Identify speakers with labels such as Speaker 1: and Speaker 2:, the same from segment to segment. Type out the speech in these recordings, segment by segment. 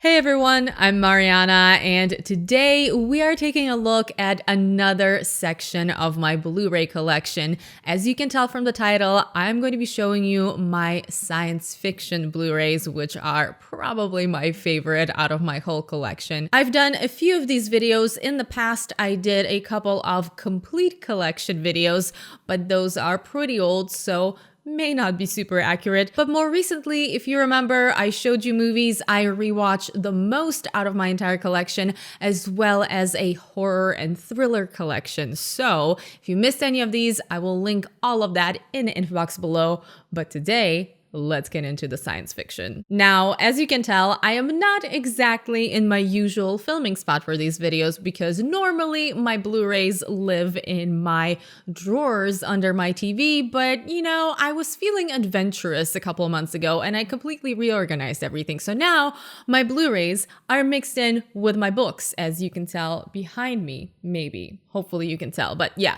Speaker 1: Hey everyone, I'm Mariana, and today we are taking a look at another section of my Blu-ray collection. As you can tell from the title, I'm going to be showing you my science fiction Blu-rays, which are probably my favorite out of my whole collection. I've done a few of these videos. In the past, I did a couple of complete collection videos, but those are pretty old, so may not be super accurate. But more recently, if you remember, I showed you movies I rewatched the most out of my entire collection, as well as a horror and thriller collection. So if you missed any of these, I will link all of that in the info box below. But today, let's get into the science fiction. Now, as you can tell, I am not exactly in my usual filming spot for these videos because normally my Blu-rays live in my drawers under my TV, but you know, I was feeling adventurous a couple of months ago and I completely reorganized everything. So now my Blu-rays are mixed in with my books, as you can tell behind me, maybe. Hopefully you can tell, but yeah.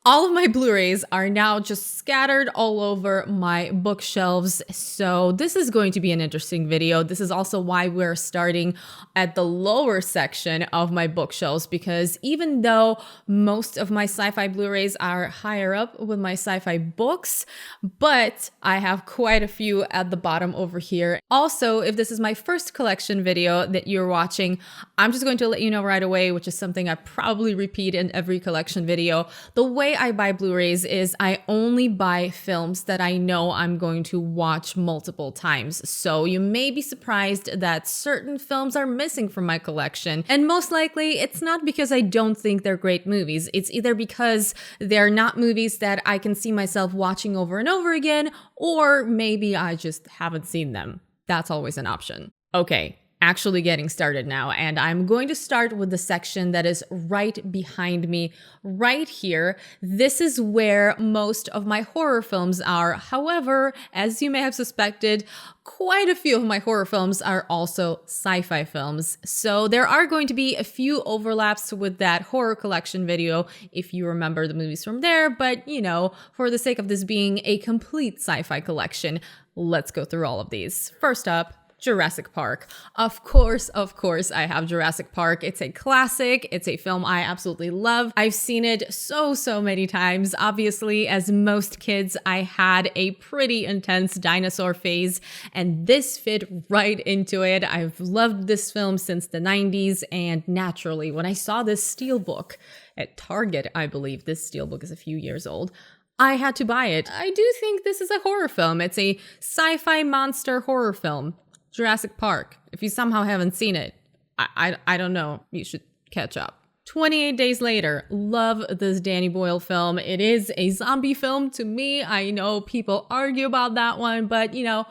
Speaker 1: All of my Blu-rays are now just scattered all over my bookshelves, so this is going to be an interesting video. This is also why we're starting at the lower section of my bookshelves, because even though most of my sci-fi Blu-rays are higher up with my sci-fi books, but I have quite a few at the bottom over here. Also, if this is my first collection video that you're watching, I'm just going to let you know right away, which is something I probably repeat in every collection video. The way I buy Blu-rays is I only buy films that I know I'm going to watch multiple times. So you may be surprised that certain films are missing from my collection. And most likely it's not because I don't think they're great movies. It's either because they're not movies that I can see myself watching over and over again, or maybe I just haven't seen them. That's always an option. Okay. Actually getting started now, and I'm going to start with the section that is right behind me right here. This is where most of my horror films are. However, as you may have suspected, quite a few of my horror films are also sci-fi films. So there are going to be a few overlaps with that horror collection video if you remember the movies from there, but you know, for the sake of this being a complete sci-fi collection, let's go through all of these. First up, Jurassic Park. Of course, I have Jurassic Park. It's a classic. It's a film I absolutely love. I've seen it so many times. Obviously, as most kids, I had a pretty intense dinosaur phase, and this fit right into it. I've loved this film since the 90s, and naturally, when I saw this steelbook at Target, I believe this steelbook is a few years old, I had to buy it. I do think this is a horror film. It's a sci-fi monster horror film. Jurassic Park. If you somehow haven't seen it, I don't know, you should catch up. 28 Days Later. Love this Danny Boyle film. It is a zombie film to me. I know people argue about that one, but you know,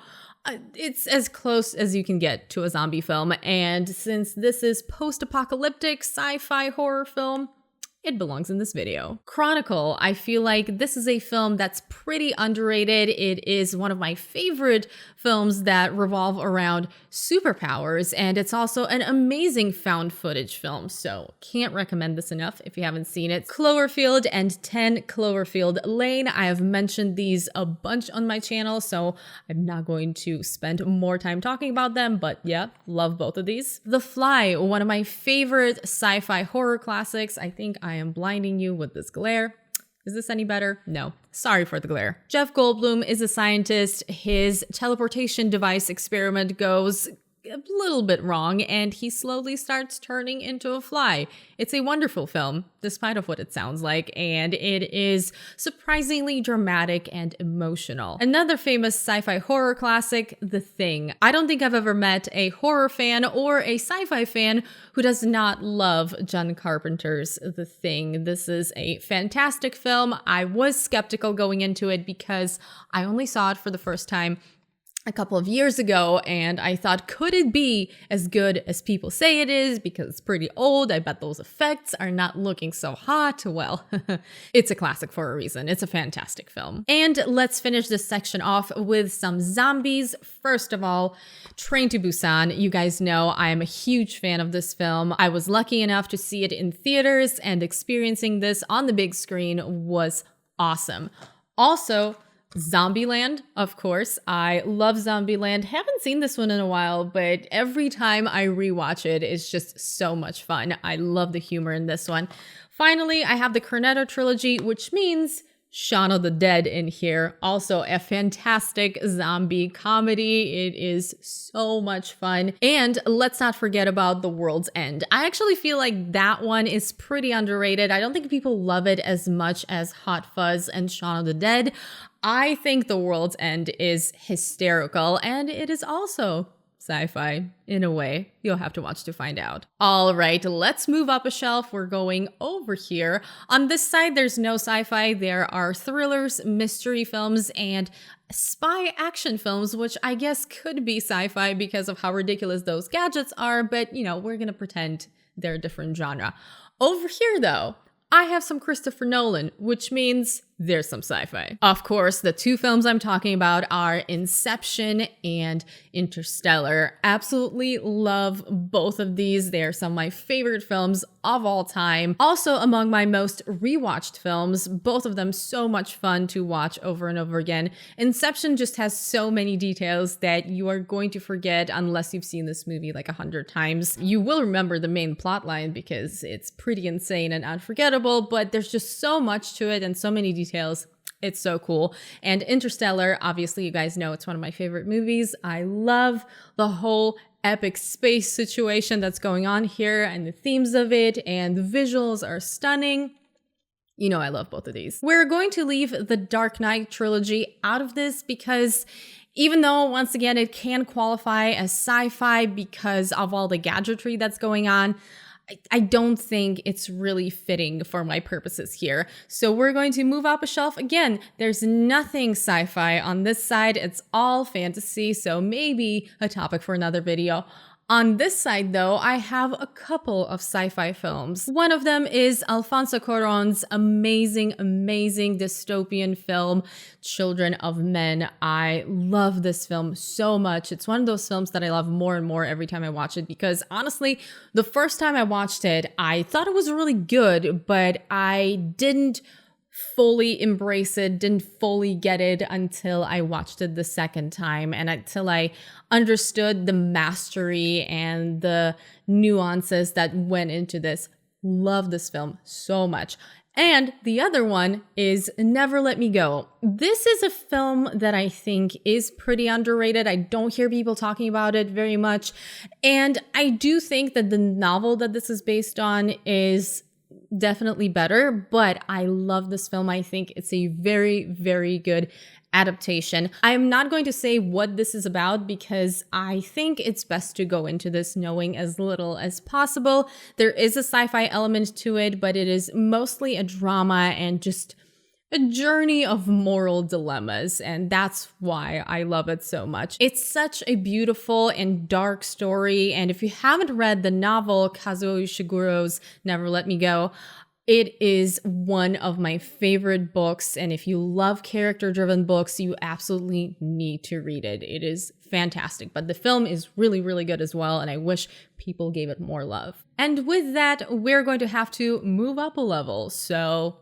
Speaker 1: it's as close as you can get to a zombie film. And since this is post-apocalyptic sci-fi horror film, it belongs in this video. Chronicle. I feel like this is a film that's pretty underrated. It is one of my favorite films that revolve around superpowers, and it's also an amazing found footage film, so can't recommend this enough if you haven't seen it. Cloverfield and 10 Cloverfield Lane. I have mentioned these a bunch on my channel, so I'm not going to spend more time talking about them, but yeah, love both of these. The Fly, one of my favorite sci-fi horror classics. I think I am blinding you with this glare. Is this any better? No. Sorry for the glare. Jeff Goldblum is a scientist. His teleportation device experiment goes a little bit wrong, and he slowly starts turning into a fly. It's a wonderful film, despite of what it sounds like, and it is surprisingly dramatic and emotional. Another famous sci-fi horror classic, The Thing. I don't think I've ever met a horror fan or a sci-fi fan who does not love John Carpenter's The Thing. This is a fantastic film. I was skeptical going into it because I only saw it for the first time a couple of years ago, and I thought, could it be as good as people say it is? Because it's pretty old. I bet those effects are not looking so hot. Well, it's a classic for a reason. It's a fantastic film. And let's finish this section off with some zombies. First of all, Train to Busan. You guys know I am a huge fan of this film. I was lucky enough to see it in theaters, and experiencing this on the big screen was awesome. Also, Zombieland, of course. I love Zombieland. Haven't seen this one in a while, but every time I rewatch it, it's just so much fun. I love the humor in this one. Finally, I have the Cornetto trilogy, which means Shaun of the Dead in here. Also a fantastic zombie comedy. It is so much fun. And let's not forget about The World's End. I actually feel like that one is pretty underrated. I don't think people love it as much as Hot Fuzz and Shaun of the Dead. I think The World's End is hysterical, and it is also sci-fi in a way. You'll have to watch to find out. All right, let's move up a shelf. We're going over here. On this side, there's no sci-fi. There are thrillers, mystery films, and spy action films, which I guess could be sci-fi because of how ridiculous those gadgets are, but you know, we're gonna pretend they're a different genre. Over here though, I have some Christopher Nolan, which means there's some sci-fi. Of course, the two films I'm talking about are Inception and Interstellar. Absolutely love both of these. They are some of my favorite films of all time. Also among my most rewatched films, both of them so much fun to watch over and over again. Inception just has so many details that you are going to forget unless you've seen this movie like 100 times. You will remember the main plot line because it's pretty insane and unforgettable, but there's just so much to it and so many details. It's so cool. And Interstellar, obviously you guys know it's one of my favorite movies. I love the whole epic space situation that's going on here and the themes of it, and the visuals are stunning. You know I love both of these. We're going to leave the Dark Knight trilogy out of this because even though, once again, it can qualify as sci-fi because of all the gadgetry that's going on, I don't think it's really fitting for my purposes here. So we're going to move up a shelf. Again, there's nothing sci-fi on this side. It's all fantasy, so maybe a topic for another video. On this side, though, I have a couple of sci-fi films. One of them is Alfonso Cuarón's amazing dystopian film, Children of Men. I love this film so much. It's one of those films that I love more and more every time I watch it because honestly, the first time I watched it, I thought it was really good, but I didn't fully embrace it, didn't fully get it until I watched it the second time and until I understood the mastery and the nuances that went into this. Love this film so much. And the other one is Never Let Me Go. This is a film that I think is pretty underrated. I don't hear people talking about it very much. And I do think that the novel that this is based on is definitely better, but I love this film. I think it's a very good adaptation. I'm not going to say what this is about because I think it's best to go into this knowing as little as possible. There is a sci-fi element to it, but it is mostly a drama and just a journey of moral dilemmas, and that's why I love it so much. It's such a beautiful and dark story, and if you haven't read the novel Kazuo Ishiguro's Never Let Me Go, it is one of my favorite books, and if you love character-driven books, you absolutely need to read it. It is fantastic, but the film is really good as well, and I wish people gave it more love. And with that, we're going to have to move up a level, so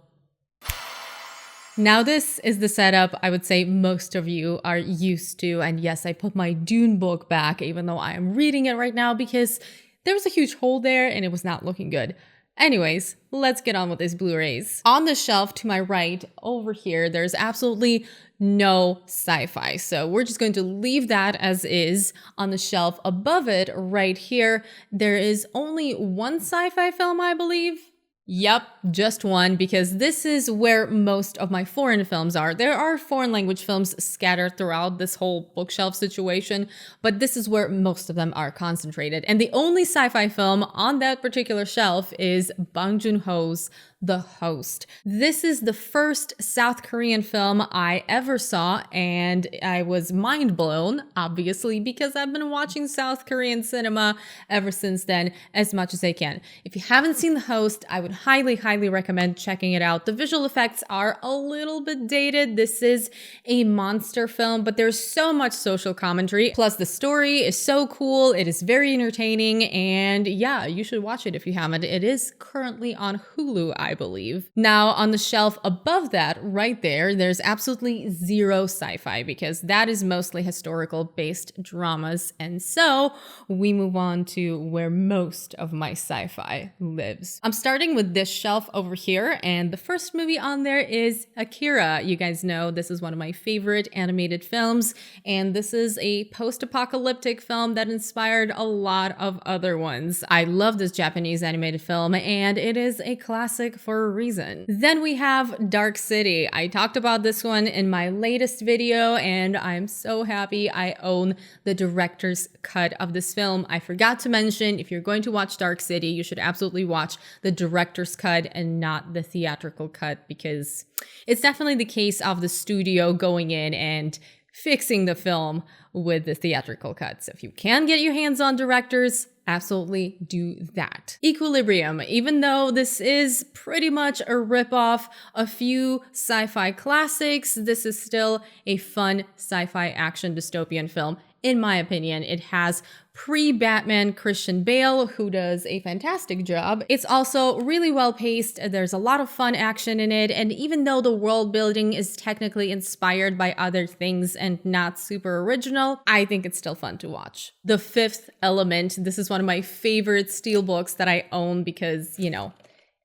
Speaker 1: now this is the setup I would say most of you are used to, and yes, I put my Dune book back even though I am reading it right now because there was a huge hole there and it was not looking good. Anyways, let's get on with these Blu-rays. On the shelf to my right over here, there's absolutely no sci-fi, so we're just going to leave that as is. On the shelf above it right here, there is only one sci-fi film, I believe. Yep, just one, because this is where most of my foreign films are. There are foreign language films scattered throughout this whole bookshelf situation, but this is where most of them are concentrated. And the only sci-fi film on that particular shelf is Bong Joon-ho's The Host. This is the first South Korean film I ever saw, and I was mind blown, obviously, because I've been watching South Korean cinema ever since then as much as I can. If you haven't seen The Host, I would highly recommend checking it out. The visual effects are a little bit dated. This is a monster film, but there's so much social commentary. Plus, the story is so cool. It is very entertaining, and yeah, you should watch it if you haven't. It is currently on Hulu, I believe. Now, on the shelf above that, right there, there's absolutely zero sci-fi because that is mostly historical-based dramas. And so we move on to where most of my sci-fi lives. I'm starting with this shelf over here, and the first movie on there is Akira. You guys know this is one of my favorite animated films, and this is a post-apocalyptic film that inspired a lot of other ones. I love this Japanese animated film, and it is a classic for a reason. Then we have Dark City. I talked about this one in my latest video, and I'm so happy I own the director's cut of this film. I forgot to mention, if you're going to watch Dark City, you should absolutely watch the director's cut and not the theatrical cut, because it's definitely the case of the studio going in and fixing the film with the theatrical cut. So if you can get your hands on directors, absolutely do that. Equilibrium. Even though this is pretty much a ripoff a few sci-fi classics, this is still a fun sci-fi action dystopian film. In my opinion, it has pre-Batman Christian Bale, who does a fantastic job. It's also really well paced. There's a lot of fun action in it. And even though the world building is technically inspired by other things and not super original, I think it's still fun to watch. The Fifth Element. This is one of my favorite steelbooks that I own because, you know,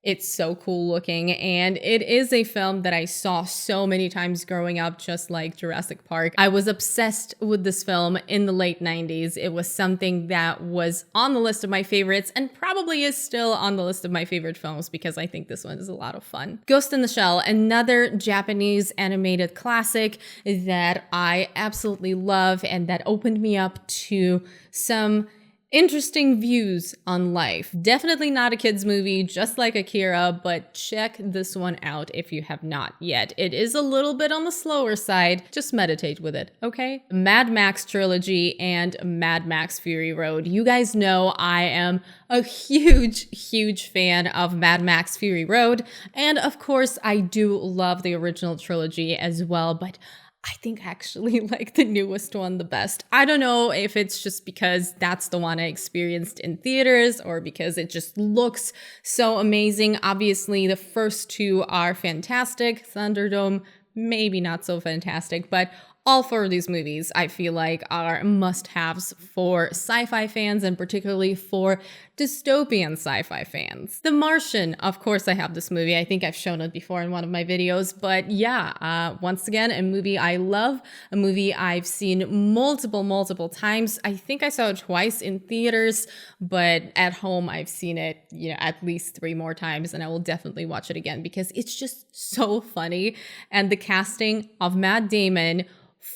Speaker 1: it's so cool looking, and it is a film that I saw so many times growing up, just like Jurassic Park. I was obsessed with this film in the late 90s. It was something that was on the list of my favorites and probably is still on the list of my favorite films because I think this one is a lot of fun. Ghost in the Shell, another Japanese animated classic that I absolutely love and that opened me up to some interesting views on life. Definitely not a kid's movie, just like Akira, but check this one out if you have not yet. It is a little bit on the slower side. Just meditate with it, okay? Mad Max trilogy and Mad Max Fury Road. You guys know I am a huge fan of Mad Max Fury Road. And of course, I do love the original trilogy as well, but I think actually like the newest one the best. I don't know if it's just because that's the one I experienced in theaters or because it just looks so amazing. Obviously, the first two are fantastic. Thunderdome, maybe not so fantastic, but all four of these movies, I feel like, are must-haves for sci-fi fans and particularly for dystopian sci-fi fans. The Martian, of course I have this movie. I think I've shown it before in one of my videos, but yeah, once again, a movie I love, a movie I've seen multiple times. I think I saw it twice in theaters, but at home I've seen it, you know, at least 3 more times, and I will definitely watch it again because it's just so funny. And the casting of Matt Damon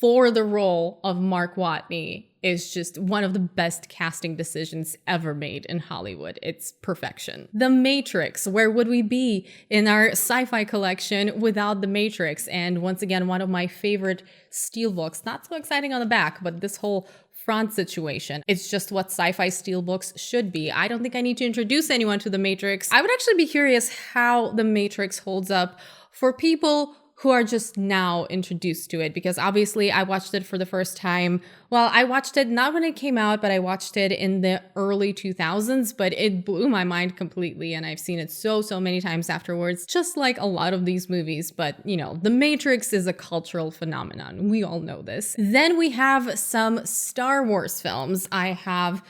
Speaker 1: for the role of Mark Watney is just one of the best casting decisions ever made in Hollywood. It's perfection. The Matrix. Where would we be in our sci-fi collection without The Matrix? And once again, one of my favorite steelbooks. Not so exciting on the back, but this whole front situation. It's just what sci-fi steelbooks should be. I don't think I need to introduce anyone to The Matrix. I would actually be curious how The Matrix holds up for people who are just now introduced to it, because obviously I watched it for the first time. Well, I watched it not when it came out, but I watched it in the early 2000s, but it blew my mind completely, and I've seen it so many times afterwards, just like a lot of these movies. But, you know, The Matrix is a cultural phenomenon. We all know this. Then we have some Star Wars films. I have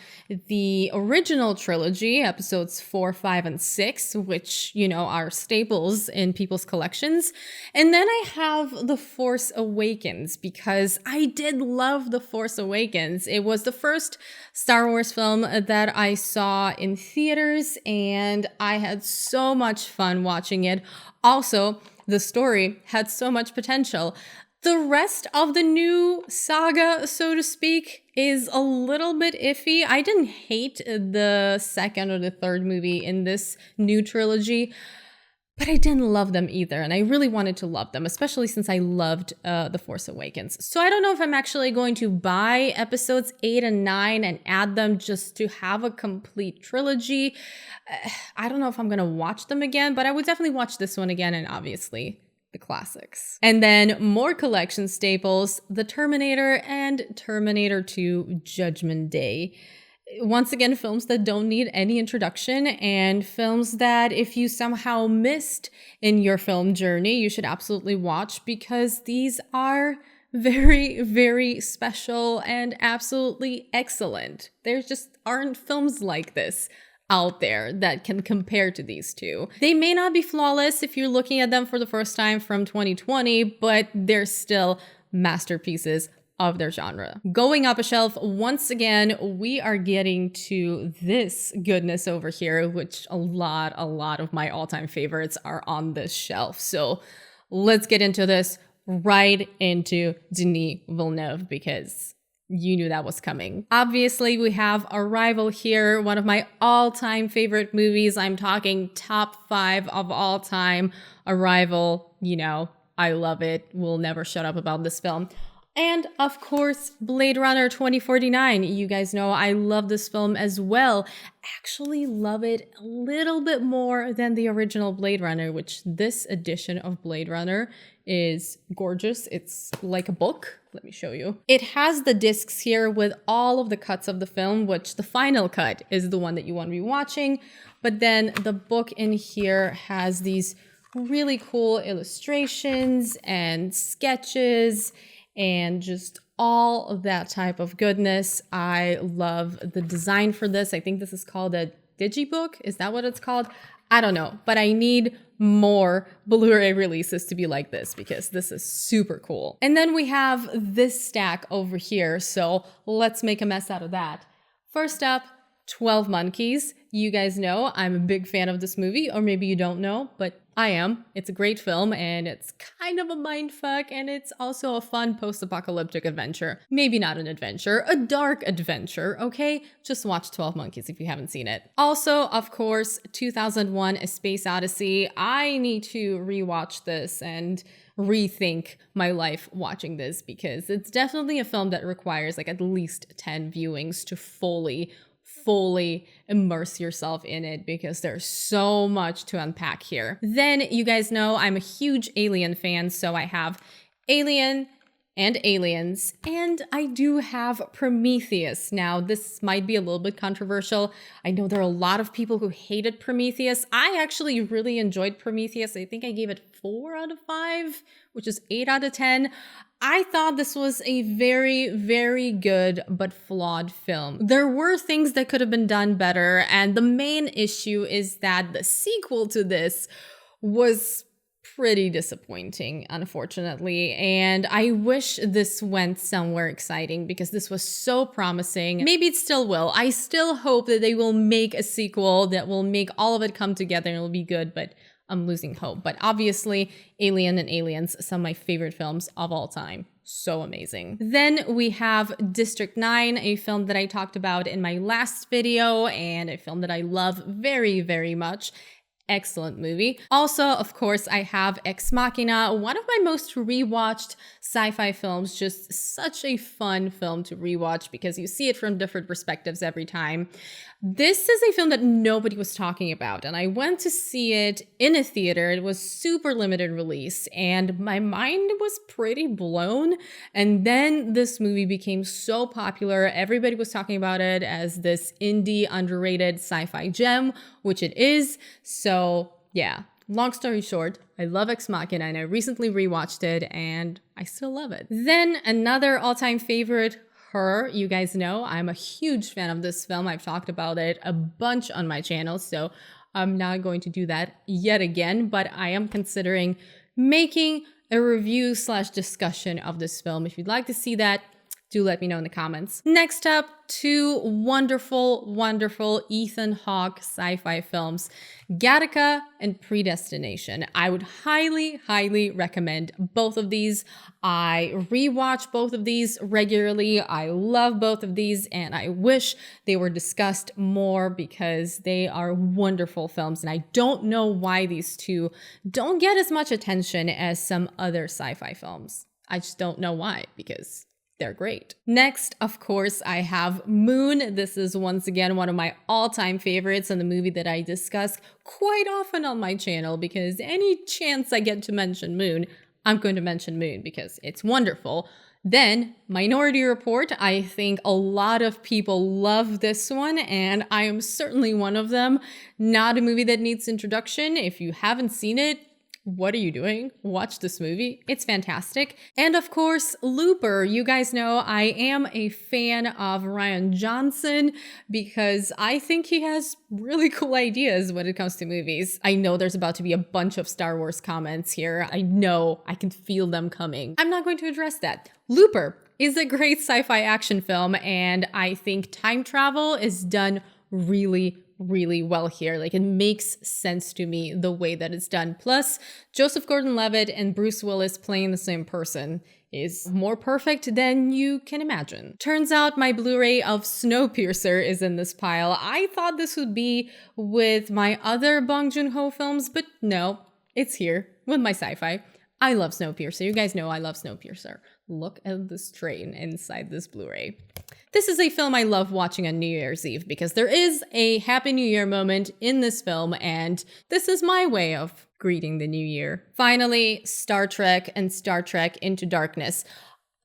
Speaker 1: the original trilogy, episodes 4, 5, and 6, which, you know, are staples in people's collections. And then I have The Force Awakens, because I did love The Force Awakens. It was the first Star Wars film that I saw in theaters, and I had so much fun watching it. Also, the story had so much potential. The rest of the new saga, so to speak, is a little bit iffy. I didn't hate the second or the third movie in this new trilogy, but I didn't love them either, and I really wanted to love them, especially since I loved The Force Awakens. So I don't know if I'm actually going to buy episodes 8 and 9 and add them just to have a complete trilogy. I don't know if I'm going to watch them again, but I would definitely watch this one again, and obviously the classics. And then more collection staples, The Terminator and Terminator 2 Judgment Day. Once again, films that don't need any introduction, and films that if you somehow missed in your film journey, you should absolutely watch, because these are very, very special and absolutely excellent. There just aren't films like this out there that can compare to these two. They may not be flawless if you're looking at them for the first time from 2020, but they're still masterpieces of their genre. Going up a shelf, once again, we are getting to this goodness over here, which a lot of my all-time favorites are on this shelf. So let's get into this, right into Denis Villeneuve, because you knew that was coming. Obviously, we have Arrival here, one of my all-time favorite movies. I'm talking top 5 of all time. Arrival, you know, I love it. We'll never shut up about this film. And of course, Blade Runner 2049. You guys know I love this film as well. Actually love it a little bit more than the original Blade Runner, which this edition of Blade Runner is gorgeous. It's like a book. Let me show you. It has the discs here with all of the cuts of the film, which the final cut is the one that you want to be watching. But then the book in here has these really cool illustrations and sketches and just all of that type of goodness. I love the design for this. I think this is called a digibook. Is that what it's called? I don't know, but I need more Blu-ray releases to be like this, because this is super cool. And then we have this stack over here, so let's make a mess out of that. First up, 12 Monkeys. You guys know I'm a big fan of this movie, or maybe you don't know, but I am. It's a great film, and it's kind of a mindfuck, and it's also a fun post-apocalyptic adventure. Maybe not an adventure, a dark adventure, okay? Just watch 12 Monkeys if you haven't seen it. Also, of course, 2001: A Space Odyssey. I need to rewatch this and rethink my life watching this, because it's definitely a film that requires like at least 10 viewings to fully immerse yourself in it, because there's so much to unpack here. Then you guys know I'm a huge Alien fan, so I have Alien and Aliens, and I do have Prometheus. Now, this might be a little bit controversial. I know there are a lot of people who hated Prometheus. I actually really enjoyed Prometheus. I think I gave it 4 out of 5, which is 8 out of 10. I thought this was a very, very good but flawed film. There were things that could have been done better, and the main issue is that the sequel to this was pretty disappointing, unfortunately, and I wish this went somewhere exciting, because this was so promising. Maybe it still will. I still hope that they will make a sequel that will make all of it come together and it'll be good, but I'm losing hope. But obviously, Alien and Aliens, some of my favorite films of all time. So amazing. Then we have District 9, a film that I talked about in my last video, and a film that I love very, very much. Excellent movie. Also, of course, I have Ex Machina, one of my most rewatched sci-fi films. Just such a fun film to rewatch, because you see it from different perspectives every time. This is a film that nobody was talking about, and I went to see it in a theater. It was super limited release, and my mind was pretty blown. And then this movie became so popular. Everybody was talking about it as this indie, underrated sci-fi gem, which it is. So yeah, long story short, I love Ex Machina, and I recently rewatched it, and I still love it. Then another all-time favorite, Her. You guys know I'm a huge fan of this film. I've talked about it a bunch on my channel, so I'm not going to do that yet again, but I am considering making a review / discussion of this film. If you'd like to see that, do let me know in the comments. Next up, 2 wonderful Ethan Hawke sci-fi films, Gattaca and Predestination. I would highly recommend both of these. I rewatch both of these regularly. I love both of these, and I wish they were discussed more, because they are wonderful films, and I don't know why these two don't get as much attention as some other sci-fi films. I just don't know why, because they're great. Next, of course, I have Moon. This is once again one of my all-time favorites, and the movie that I discuss quite often on my channel, because any chance I get to mention Moon, I'm going to mention Moon, because it's wonderful. Then Minority Report. I think a lot of people love this one, and I am certainly one of them. Not a movie that needs introduction. If you haven't seen it, what are you doing? Watch this movie. It's fantastic. And of course, Looper. You guys know I am a fan of Rian Johnson because I think he has really cool ideas when it comes to movies. I know there's about to be a bunch of Star Wars comments here. I know, I can feel them coming. I'm not going to address that. Looper is a great sci-fi action film, and I think time travel is done really well here. Like, it makes sense to me the way that it's done. Plus, Joseph Gordon-Levitt and Bruce Willis playing the same person is more perfect than you can imagine. Turns out my Blu-ray of Snowpiercer is in this pile. I thought this would be with my other Bong Joon-ho films, but no, it's here with my sci-fi. I love Snowpiercer. You guys know I love Snowpiercer. Look at this train inside this Blu-ray. This is a film I love watching on New Year's Eve because there is a Happy New Year moment in this film, and this is my way of greeting the new year. Finally, Star Trek and Star Trek Into Darkness.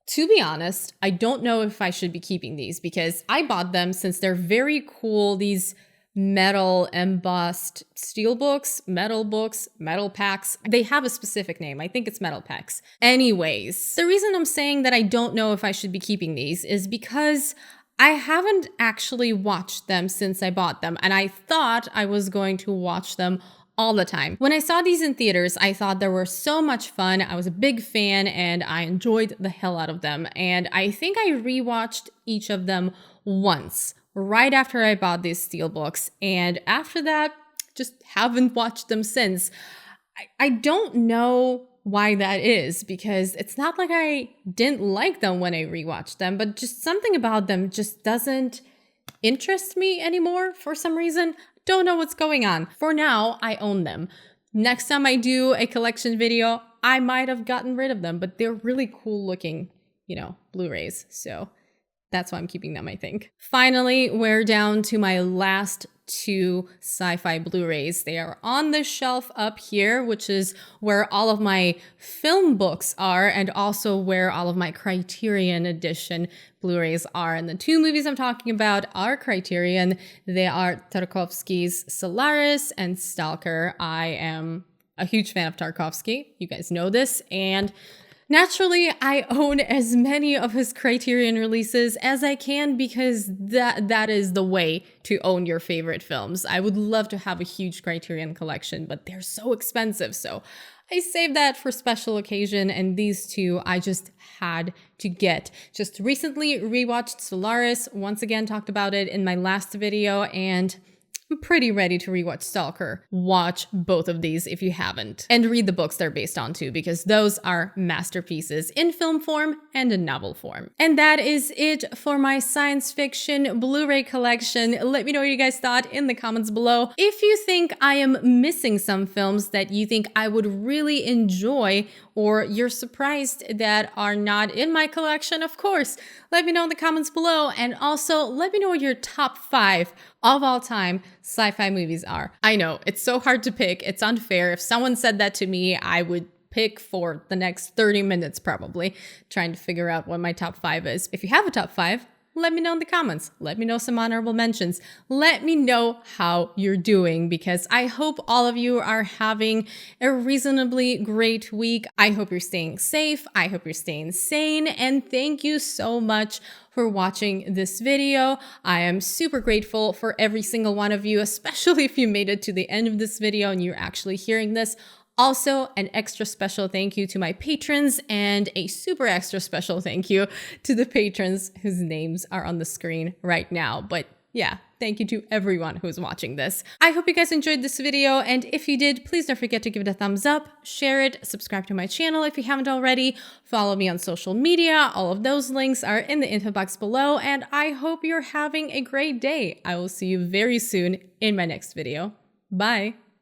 Speaker 1: To be honest, I don't know if I should be keeping these because I bought them since they're very cool. These metal embossed steel books, metal packs. They have a specific name. I think it's metal packs. Anyways, the reason I'm saying that I don't know if I should be keeping these is because I haven't actually watched them since I bought them, and I thought I was going to watch them all the time. When I saw these in theaters, I thought they were so much fun. I was a big fan and I enjoyed the hell out of them. And I think I rewatched each of them once right after I bought these steelbooks, and after that, just haven't watched them since. I don't know why that is, because it's not like I didn't like them when I rewatched them, but just something about them just doesn't interest me anymore for some reason. Don't know what's going on. For now, I own them. Next time I do a collection video, I might have gotten rid of them, but they're really cool looking, Blu-rays, so that's why I'm keeping them, I think. Finally, we're down to my last two Sci-Fi Blu-rays. They are on the shelf up here, which is where all of my film books are and also where all of my Criterion Edition Blu-rays are. And the two movies I'm talking about are Criterion. They are Tarkovsky's Solaris and Stalker. I am a huge fan of Tarkovsky. You guys know this. And naturally, I own as many of his Criterion releases as I can because that is the way to own your favorite films. I would love to have a huge Criterion collection, but they're so expensive, so I saved that for special occasion, and these two I just had to get. Just recently rewatched Solaris, once again talked about it in my last video, and I'm pretty ready to rewatch Stalker. Watch both of these if you haven't. And read the books they're based on too, because those are masterpieces in film form and in novel form. And that is it for my science fiction Blu-ray collection. Let me know what you guys thought in the comments below. If you think I am missing some films that you think I would really enjoy, or you're surprised that are not in my collection, of course, let me know in the comments below. And also let me know what your top 5 of all time sci-fi movies are. I know, it's so hard to pick. It's unfair. If someone said that to me, I would pick for the next 30 minutes probably, trying to figure out what my top 5 is. If you have a top 5, let me know in the comments. Let me know some honorable mentions. Let me know how you're doing, because I hope all of you are having a reasonably great week. I hope you're staying safe. I hope you're staying sane. And thank you so much for watching this video. I am super grateful for every single one of you, especially if you made it to the end of this video and you're actually hearing this. Also, an extra special thank you to my patrons and a super extra special thank you to the patrons whose names are on the screen right now. But yeah, thank you to everyone who's watching this. I hope you guys enjoyed this video, and if you did, please don't forget to give it a thumbs up, share it, subscribe to my channel if you haven't already, follow me on social media. All of those links are in the info box below, and I hope you're having a great day. I will see you very soon in my next video. Bye!